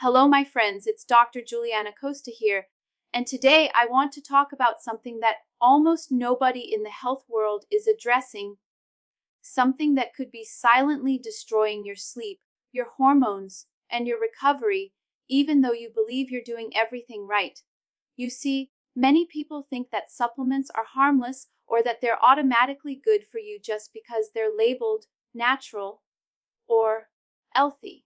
Hello, my friends, it's Dr. Juliana Costa here, and today I want to talk about something that almost nobody in the health world is addressing, something that could be silently destroying your sleep, your hormones, and your recovery, even though you believe you're doing everything right. You see, many people think that supplements are harmless or that they're automatically good for you just because they're labeled natural or healthy.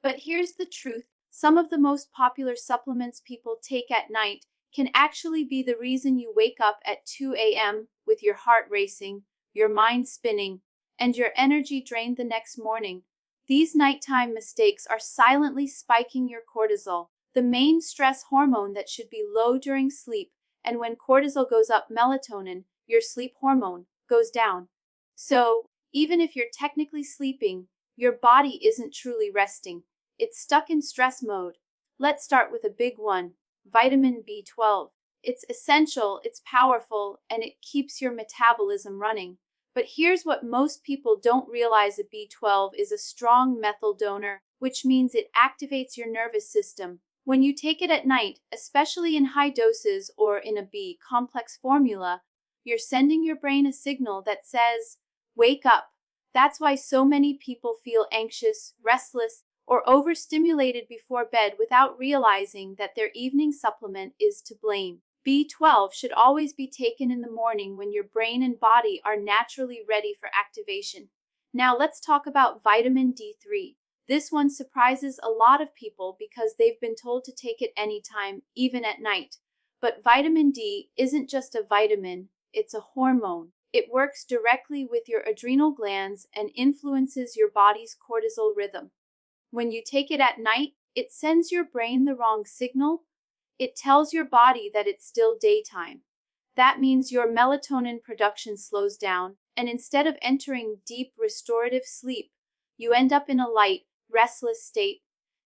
But here's the truth. Some of the most popular supplements people take at night can actually be the reason you wake up at 2 a.m. with your heart racing, your mind spinning, and your energy drained the next morning. These nighttime mistakes are silently spiking your cortisol, the main stress hormone that should be low during sleep, and when cortisol goes up, melatonin, your sleep hormone, goes down. So, even if you're technically sleeping, your body isn't truly resting. It's stuck in stress mode. Let's start with a big one, vitamin B12. It's essential, it's powerful, and it keeps your metabolism running. But here's what most people don't realize: a B12 is a strong methyl donor, which means it activates your nervous system. When you take it at night, especially in high doses or in a B complex formula, you're sending your brain a signal that says, wake up. That's why so many people feel anxious, restless, or overstimulated before bed without realizing that their evening supplement is to blame. B12 should always be taken in the morning when your brain and body are naturally ready for activation. Now let's talk about vitamin D3. This one surprises a lot of people because they've been told to take it anytime, even at night. But vitamin D isn't just a vitamin, it's a hormone. It works directly with your adrenal glands and influences your body's cortisol rhythm. When you take it at night, it sends your brain the wrong signal. It tells your body that it's still daytime. That means your melatonin production slows down, and instead of entering deep restorative sleep, you end up in a light, restless state.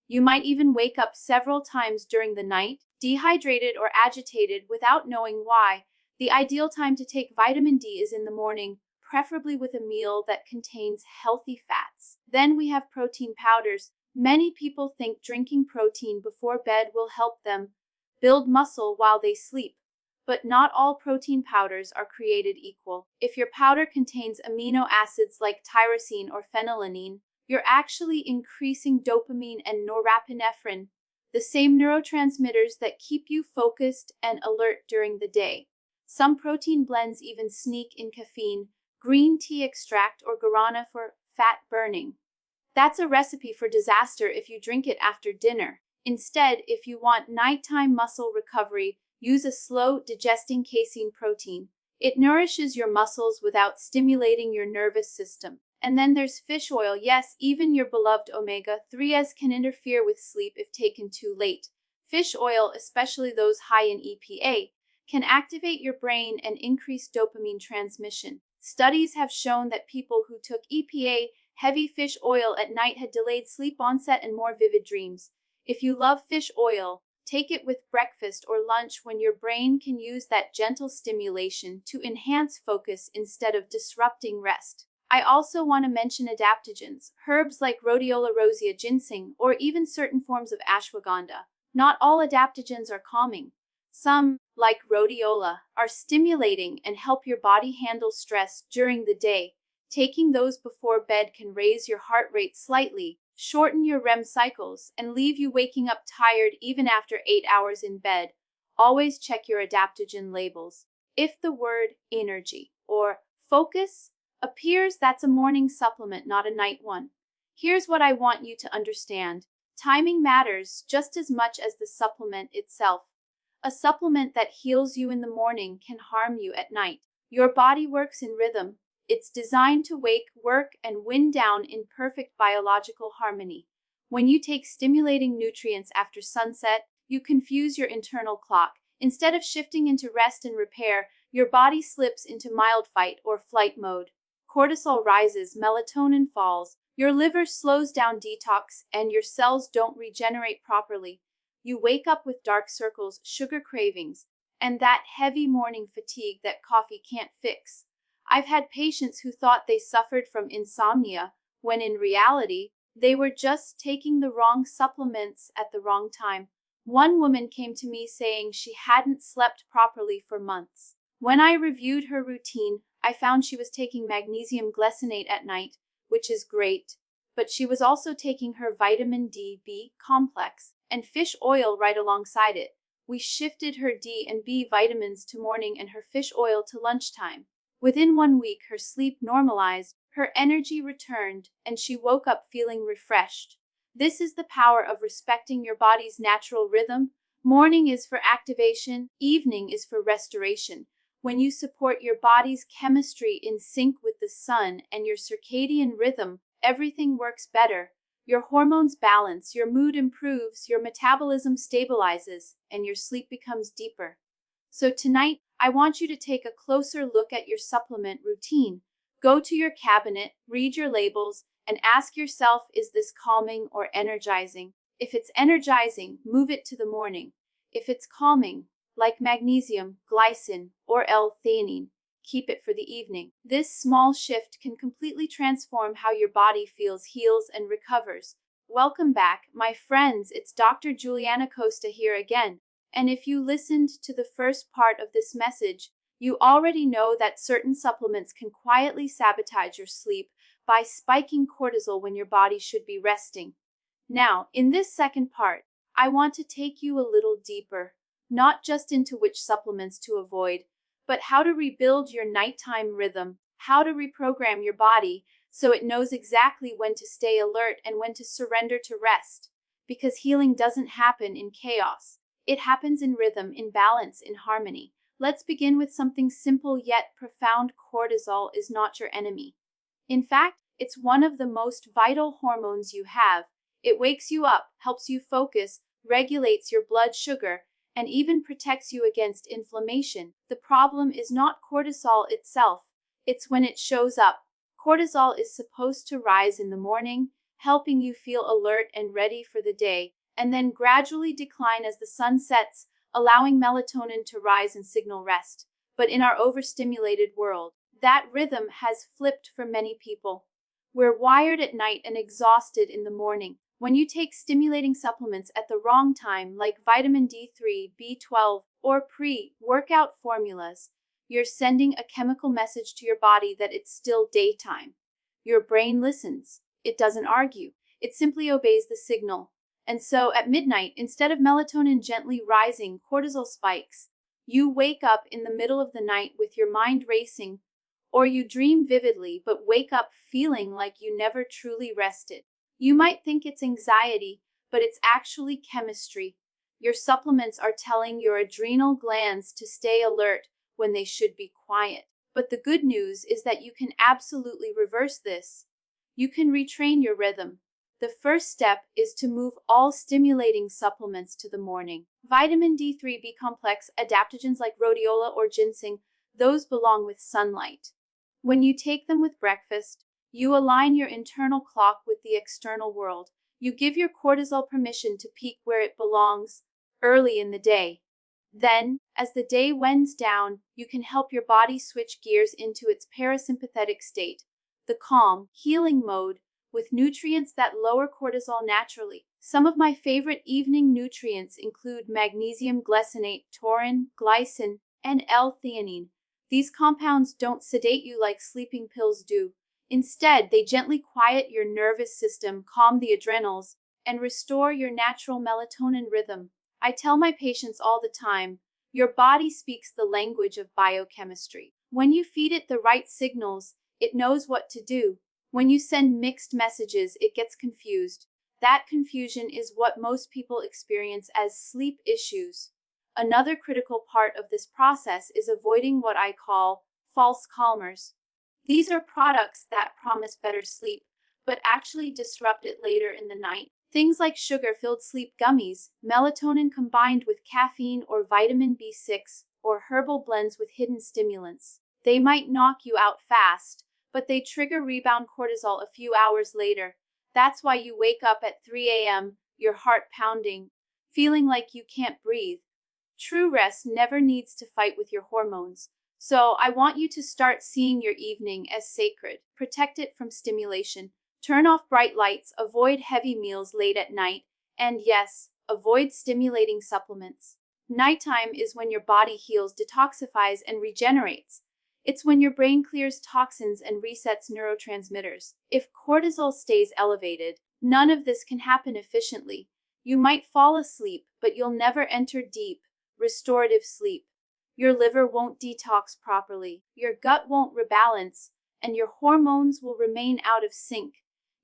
You might even wake up several times during the night, dehydrated or agitated without knowing why. The ideal time to take vitamin D is in the morning, preferably with a meal that contains healthy fats. Then we have protein powders. Many people think drinking protein before bed will help them build muscle while they sleep, but not all protein powders are created equal. If your powder contains amino acids like tyrosine or phenylalanine, you're actually increasing dopamine and norepinephrine, the same neurotransmitters that keep you focused and alert during the day. Some protein blends even sneak in caffeine, green tea extract, or guarana for fat burning. That's a recipe for disaster if you drink it after dinner. Instead, if you want nighttime muscle recovery, use a slow digesting casein protein. It nourishes your muscles without stimulating your nervous system. And then there's fish oil. Yes, even your beloved omega-3s can interfere with sleep if taken too late. Fish oil, especially those high in EPA, can activate your brain and increase dopamine transmission. Studies have shown that people who took EPA-heavy fish oil at night had delayed sleep onset and more vivid dreams. If you love fish oil, take it with breakfast or lunch when your brain can use that gentle stimulation to enhance focus instead of disrupting rest. I also want to mention adaptogens, herbs like rhodiola rosea, ginseng, or even certain forms of ashwagandha. Not all adaptogens are calming. Some, like rhodiola, are stimulating and help your body handle stress during the day. Taking those before bed can raise your heart rate slightly, shorten your REM cycles, and leave you waking up tired even after 8 hours in bed. Always check your adaptogen labels. If the word energy or focus appears, that's a morning supplement, not a night one. Here's what I want you to understand. Timing matters just as much as the supplement itself. A supplement that heals you in the morning can harm you at night. Your body works in rhythm. It's designed to wake, work, and wind down in perfect biological harmony. When you take stimulating nutrients after sunset, you confuse your internal clock. Instead of shifting into rest and repair, your body slips into mild fight or flight mode. Cortisol rises, melatonin falls, your liver slows down detox, and your cells don't regenerate properly. You wake up with dark circles, sugar cravings, and that heavy morning fatigue that coffee can't fix. I've had patients who thought they suffered from insomnia, when in reality, They were just taking the wrong supplements at the wrong time. One woman came to me saying she hadn't slept properly for months. When I reviewed her routine, I found she was taking magnesium glycinate at night, which is great, but she was also taking her vitamin D-B complex and fish oil right alongside it. We shifted her D and B vitamins to morning and her fish oil to lunchtime. Within 1 week, her sleep normalized, her energy returned, and she woke up feeling refreshed. This is the power of respecting your body's natural rhythm. Morning is for activation, evening is for restoration. When you support your body's chemistry in sync with the sun and your circadian rhythm, everything works better. Your hormones balance, your mood improves, your metabolism stabilizes, and your sleep becomes deeper. So tonight, I want you to take a closer look at your supplement routine. Go to your cabinet, read your labels, and ask yourself, is this calming or energizing? If it's energizing, move it to the morning. If it's calming, like magnesium, glycine, or L-theanine, keep it for the evening. This small shift can completely transform how your body feels, heals, and recovers. Welcome back, my friends. It's Dr. Juliana Costa here again. And if you listened to the first part of this message, you already know that certain supplements can quietly sabotage your sleep by spiking cortisol when your body should be resting. Now, in this second part, I want to take you a little deeper, not just into which supplements to avoid, but how to rebuild your nighttime rhythm, how to reprogram your body so it knows exactly when to stay alert and when to surrender to rest. Because healing doesn't happen in chaos. It happens in rhythm, in balance, in harmony. Let's begin with something simple yet profound. Cortisol is not your enemy. In fact, it's one of the most vital hormones you have. It wakes you up, helps you focus, regulates your blood sugar, and even protects you against inflammation. The problem is not cortisol itself, it's when it shows up. Cortisol is supposed to rise in the morning, helping you feel alert and ready for the day, and then gradually decline as the sun sets, allowing melatonin to rise and signal rest. But in our overstimulated world, that rhythm has flipped for many people. We're wired at night and exhausted in the morning. When you take stimulating supplements at the wrong time, like vitamin D3, B12, or pre-workout formulas, you're sending a chemical message to your body that it's still daytime. Your brain listens. It doesn't argue. It simply obeys the signal. And so at midnight, instead of melatonin gently rising, cortisol spikes. You wake up in the middle of the night with your mind racing, or you dream vividly but wake up feeling like you never truly rested. You might think it's anxiety, but it's actually chemistry. Your supplements are telling your adrenal glands to stay alert when they should be quiet. But the good news is that you can absolutely reverse this. You can retrain your rhythm. The first step is to move all stimulating supplements to the morning. Vitamin D3B complex, adaptogens like rhodiola or ginseng, those belong with sunlight. When you take them with breakfast, you align your internal clock with the external world. You give your cortisol permission to peak where it belongs, early in the day. Then, as the day winds down, you can help your body switch gears into its parasympathetic state, the calm, healing mode, with nutrients that lower cortisol naturally. Some of my favorite evening nutrients include magnesium glycinate, taurine, glycine, and L-theanine. These compounds don't sedate you like sleeping pills do. Instead, they gently quiet your nervous system, calm the adrenals, and restore your natural melatonin rhythm. I tell my patients all the time, your body speaks the language of biochemistry. When you feed it the right signals, it knows what to do. When you send mixed messages, it gets confused. That confusion is what most people experience as sleep issues. Another critical part of this process is avoiding what I call false calmers. These are products that promise better sleep, but actually disrupt it later in the night. Things like sugar-filled sleep gummies, melatonin combined with caffeine or vitamin B6, or herbal blends with hidden stimulants. They might knock you out fast, but they trigger rebound cortisol a few hours later. That's why you wake up at 3 a.m., your heart pounding, feeling like you can't breathe. True rest never needs to fight with your hormones. So I want you to start seeing your evening as sacred. Protect it from stimulation. Turn off bright lights, avoid heavy meals late at night, and yes, avoid stimulating supplements. Nighttime is when your body heals, detoxifies, and regenerates. It's when your brain clears toxins and resets neurotransmitters. If cortisol stays elevated, none of this can happen efficiently. You might fall asleep, but you'll never enter deep, restorative sleep. Your liver won't detox properly, your gut won't rebalance, and your hormones will remain out of sync.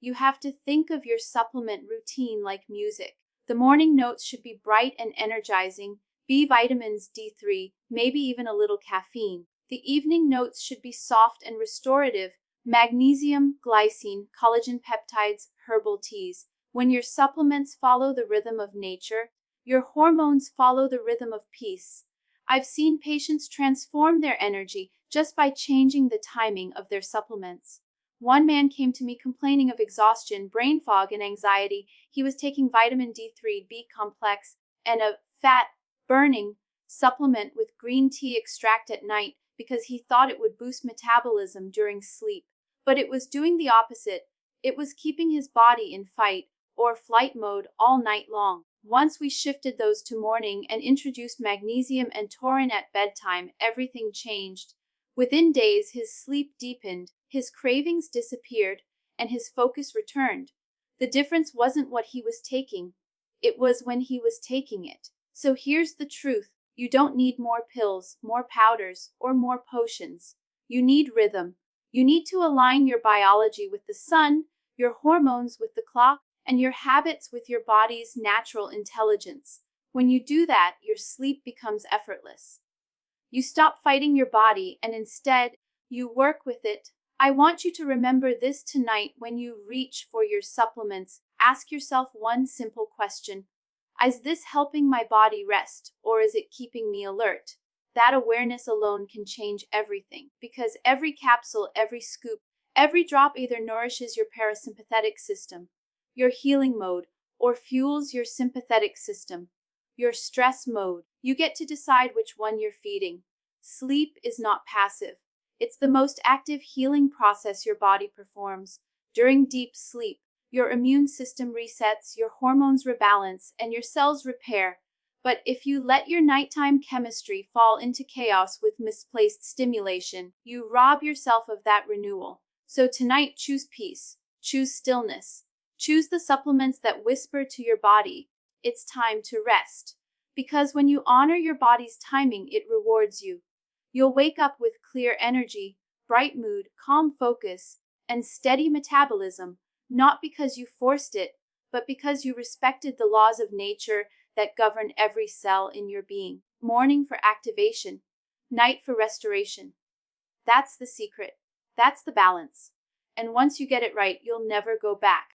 You have to think of your supplement routine like music. The morning notes should be bright and energizing, B vitamins, D3, maybe even a little caffeine. The evening notes should be soft and restorative, magnesium, glycine, collagen peptides, herbal teas. When your supplements follow the rhythm of nature, your hormones follow the rhythm of peace. I've seen patients transform their energy just by changing the timing of their supplements. One man came to me complaining of exhaustion, brain fog, and anxiety. He was taking vitamin D3, B complex, and a fat-burning supplement with green tea extract at night because he thought it would boost metabolism during sleep. But it was doing the opposite. It was keeping his body in fight or flight mode all night long. Once we shifted those to morning and introduced magnesium and taurine at bedtime, everything changed. Within days, his sleep deepened, his cravings disappeared, and his focus returned. The difference wasn't what he was taking, it was when he was taking it. So here's the truth. You don't need more pills, more powders, or more potions. You need rhythm. You need to align your biology with the sun, your hormones with the clock, and your habits with your body's natural intelligence. When you do that, your sleep becomes effortless. You stop fighting your body and instead, you work with it. I want you to remember this tonight when you reach for your supplements. Ask yourself one simple question. Is this helping my body rest, or is it keeping me alert? That awareness alone can change everything, because every capsule, every scoop, every drop either nourishes your parasympathetic system, your healing mode, or fuels your sympathetic system, your stress mode. You get to decide which one you're feeding. Sleep is not passive. It's the most active healing process your body performs. During deep sleep, your immune system resets, your hormones rebalance, and your cells repair. But if you let your nighttime chemistry fall into chaos with misplaced stimulation, you rob yourself of that renewal. So tonight, choose peace, choose stillness, choose the supplements that whisper to your body, it's time to rest. Because when you honor your body's timing, it rewards you. You'll wake up with clear energy, bright mood, calm focus, and steady metabolism, not because you forced it, but because you respected the laws of nature that govern every cell in your being. Morning for activation, night for restoration. That's the secret. That's the balance. And once you get it right, you'll never go back.